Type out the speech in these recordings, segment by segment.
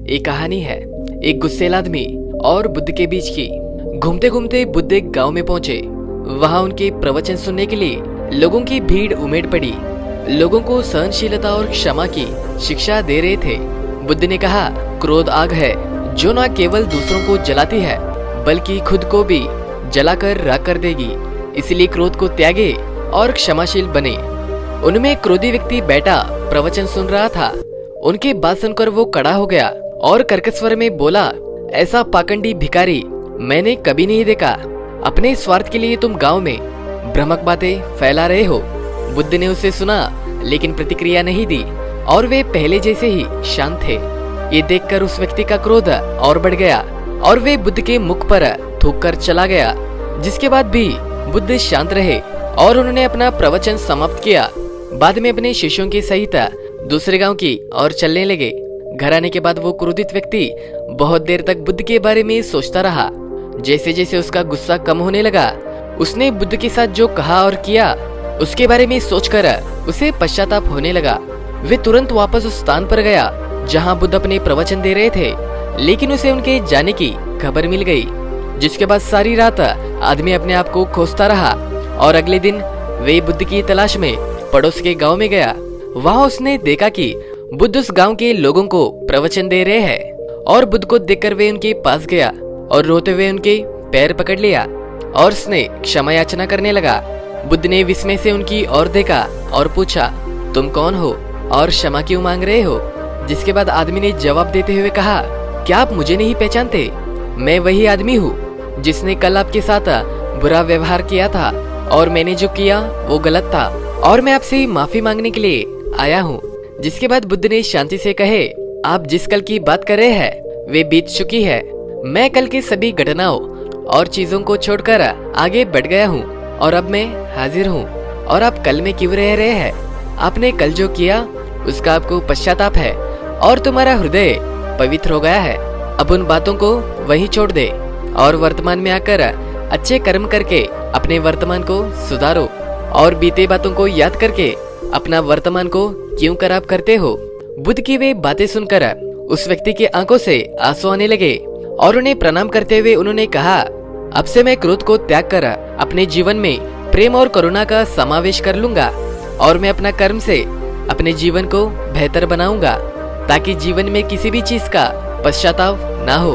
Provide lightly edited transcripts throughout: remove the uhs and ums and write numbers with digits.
एक कहानी है एक गुस्सैल आदमी और बुद्ध के बीच की। घूमते घूमते बुद्ध एक गांव में पहुंचे। वहां उनके प्रवचन सुनने के लिए लोगों की भीड़ उमड़ पड़ी। लोगों को सहनशीलता और क्षमा की शिक्षा दे रहे थे। बुद्ध ने कहा, क्रोध आग है जो न केवल दूसरों को जलाती है बल्कि खुद को भी जलाकर राख कर देगी। इसलिए क्रोध को त्यागे और क्षमाशील बने। उनमें एक क्रोधी व्यक्ति बैठा प्रवचन सुन रहा था। उनकी बात सुनकर वो खड़ा हो गया और कर्कश स्वर में बोला, ऐसा पाखंडी भिखारी मैंने कभी नहीं देखा। अपने स्वार्थ के लिए तुम गांव में भ्रामक बातें फैला रहे हो। बुद्ध ने उसे सुना लेकिन प्रतिक्रिया नहीं दी और वे पहले जैसे ही शांत थे। ये देखकर उस व्यक्ति का क्रोध और बढ़ गया और वे बुद्ध के मुख पर थूक कर चला गया। जिसके बाद भी बुद्ध शांत रहे और उन्होंने अपना प्रवचन समाप्त किया। बाद में अपने शिष्यों के सहित दूसरे गांव की ओर चलने लगे। घर आने के बाद वो क्रोधित व्यक्ति बहुत देर तक बुद्ध के बारे में सोचता रहा। जैसे जैसे उसका गुस्सा कम होने लगा, उसने बुद्ध के साथ जो कहा और किया उसके बारे में सोचकर उसे पश्चाताप होने लगा। वे तुरंत वापस उस स्थान पर गया जहां बुद्ध अपने प्रवचन दे रहे थे, लेकिन उसे उनके जाने की खबर मिल गई। जिसके बाद सारी रात आदमी अपने आप को खोजता रहा और अगले दिन वे बुद्ध की तलाश में पड़ोस के गांव में गया। वहां उसने देखा कि बुद्ध उस गांव के लोगों को प्रवचन दे रहे हैं और बुद्ध को देखकर वे उनके पास गया और रोते हुए उनके पैर पकड़ लिया और उसने क्षमा याचना करने लगा। बुद्ध ने विस्मय से उनकी ओर देखा और पूछा, तुम कौन हो और क्षमा क्यों मांग रहे हो? जिसके बाद आदमी ने जवाब देते हुए कहा, क्या आप मुझे नहीं पहचानते? मैं वही आदमी हूँ जिसने कल आपके साथ बुरा व्यवहार किया था और मैंने जो किया वो गलत था और मैं आपसे माफी मांगने के लिए आया हूँ। जिसके बाद बुद्ध ने शांति से कहे, आप जिस कल की बात कर रहे हैं वे बीत चुकी है। मैं कल की सभी घटनाओं और चीजों को छोड़कर आगे बढ़ गया हूँ और अब मैं हाजिर हूँ। और आप कल में क्यों रह रहे हैं? आपने कल जो किया उसका आपको पश्चाताप है और तुम्हारा हृदय पवित्र हो गया है। अब उन बातों को वहीं छोड़ दे और वर्तमान में आकर अच्छे कर्म करके अपने वर्तमान को सुधारो और बीते बातों को याद करके अपना वर्तमान को क्यों खराब करते हो? बुद्ध की वे बातें सुनकर उस व्यक्ति की आंखों से आंसू आने लगे और उन्हें प्रणाम करते हुए उन्होंने कहा, अब से मैं क्रोध को त्याग कर अपने जीवन में प्रेम और करुणा का समावेश कर लूंगा और मैं अपना कर्म से अपने जीवन को बेहतर बनाऊंगा ताकि जीवन में किसी भी चीज का पश्चाताप ना हो।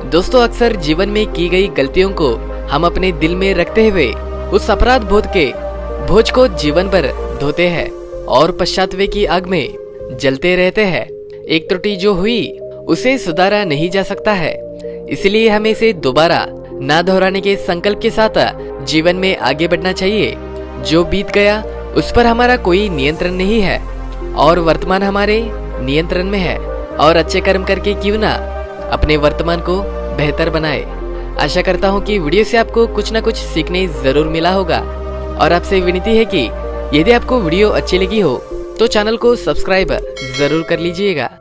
दोस्तों, अक्सर जीवन में की गई गलतियों को हम अपने दिल में रखते हुए उस अपराध बोध के बोझ को जीवन भर धोते हैं और पश्चाताप की आग में जलते रहते हैं। एक त्रुटि जो हुई उसे सुधारा नहीं जा सकता है, इसलिए हमें इसे दोबारा ना दोहराने के संकल्प के साथ जीवन में आगे बढ़ना चाहिए। जो बीत गया उस पर हमारा कोई नियंत्रण नहीं है और वर्तमान हमारे नियंत्रण में है और अच्छे कर्म करके क्यों ना अपने वर्तमान को बेहतर बनाए। आशा करता हूँ कि वीडियो से आपको कुछ ना कुछ सीखने जरूर मिला होगा और आपसे विनती है कि यदि आपको वीडियो अच्छी लगी हो तो चैनल को सब्सक्राइब जरूर कर लीजिएगा।